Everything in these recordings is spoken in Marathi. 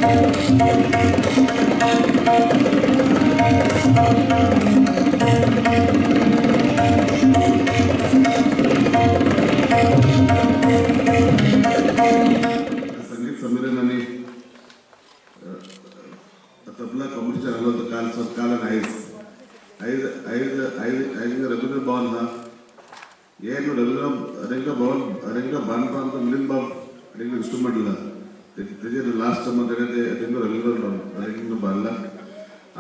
संगीत संमेलनाने तबला कॉम्पिटिशन आलं होतं काल नाहीच रवींद्र भवन हा ಏನು रवींद्र बांधता ಅಂತ मिलिंद बाब इन्स्ट्रुमेंट ला त्याचे लास्ट मध्ये रवींद्र बांधला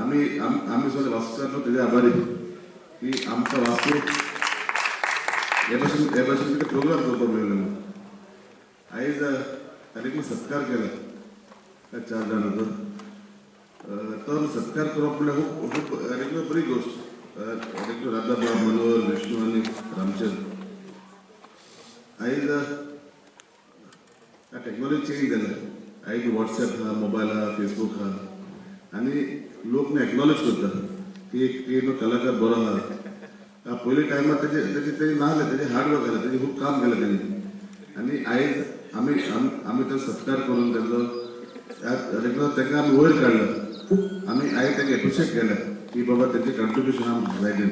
आम्ही स्वतः वास्तू त्याचे आभारी की आमचा वास्तू यापासून प्रोग्राम करतो मिळाला आईज अनेक सत्कार केला त्या 4 जणांचा तर सत्कार करून आपल्याला खूप अनेक बरी गोष्ट अनेक राधाबा मनोहर विष्णू आणि रामचंद्र आईज टेक्नॉलॉजी चेंज झालं आई व्हॉट्सॲप हा मोबाईल हा फेसबुक हा आणि लोक एक्नॉलेज करतात की एक कलाकार बरो हा पहिले टायमात त्याचे नाव त्याचे हार्डवर्क झालं त्याचे खूप काम केलं त्यांनी आणि आईज आम्ही तर सत्कार करून त्यांना आम्ही वयर काढलं आम्ही आई त्यांना अप्रिशिएट केलं की बाबा त्यांचे कॉन्ट्रीब्युशन आम्ही राहिले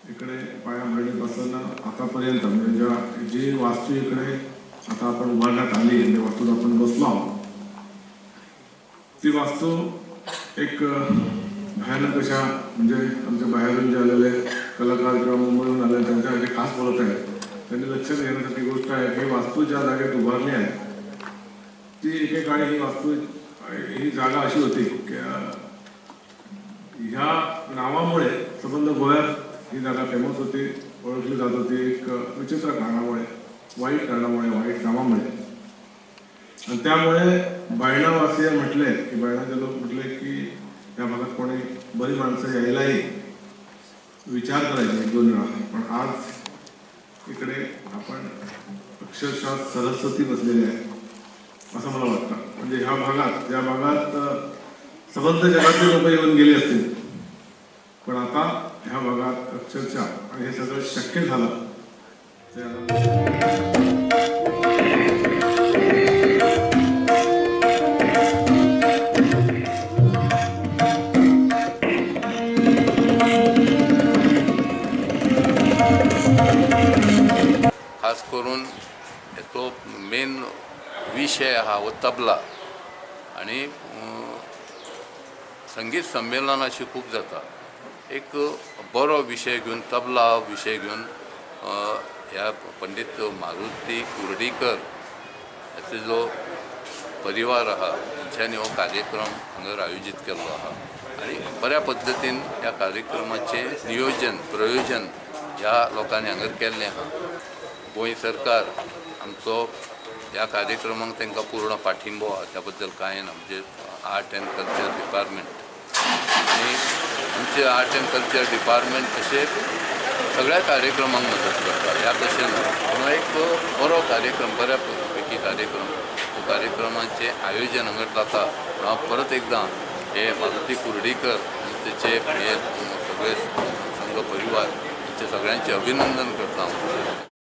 इकडे पायाभरणीपासून आतापर्यंत म्हणजे जी वास्तू इकडे आता आपण उभारण्यात आली त्या वास्तूत आपण बसलो आहोत ती वास्तू एक भयानक अशा म्हणजे आमच्या बाहेरून जे आलेले कलाकार किंवा मुंबईहून आले त्यांच्यासाठी खास बोलत आहे त्यांनी लक्षात घेण्यासाठी गोष्ट आहे की वास्तू ज्या जागेत उभारली आहे ती एकेकाळी ही वास्तू ही जागा अशी होती की ह्या नावामुळे संबंध गोव्यात ही जागा फेमस होती ओळखली जात होती एक विचित्र कारणामुळे वाईट कामामुळे आणि त्यामुळे बायणावासीय म्हटले की बायणाचे लोक म्हटले की या भागात कोणी बरी माणसं यायलाही विचार करायचे 1-2 वेळा पण आज इकडे आपण अक्षरशः सरस्वती बसलेली आहे असं मला वाटतं म्हणजे ह्या भागात ज्या भागात संबंध जगातले लोक येऊन गेले असतील पण आता ह्या भागात अक्षरशः आणि हे सगळं शक्य झालं खास करून तो मेन विषय हा हो तबला आणि संगीत संमेलन अशी खूप जाता एक बरो विषय घेऊन तबला विषय घेऊन ह्या पंडित मारुती कुर्डीकर याचे जो परिवार आहा त्यांच्यानी हो कार्यक्रम हांगर आयोजित केल्लो आहा आणि बऱ्या पद्धतीन ह्या कार्यक्रमाचे प्रयोजन ह्या लोकांनी हांगर केल्लें आहा गोंय सरकार आमचो ह्या कार्यक्रमाक तांकां पूर्ण पाठिंबो आहा त्या बद्दल कांय ना म्हणजे आर्ट एंड कल्चर डिपार्टमेंट आणि आमचे आर्ट एंड कल्चर डिपार्टमेंट असे सगळ्या कार्यक्रमांक मदत करता ह्या तशें ना पूण एक बरो कार्यक्रम बऱ्यापैकी कार्यक्रम तो कार्यक्रमाचे आयोजन हांगर जाता हांव परत एकदां हे मारुती कुर्डीकर आनी तेचे हे सगळे संघ परिवार हे सगळ्यांचे अभिनंदन करता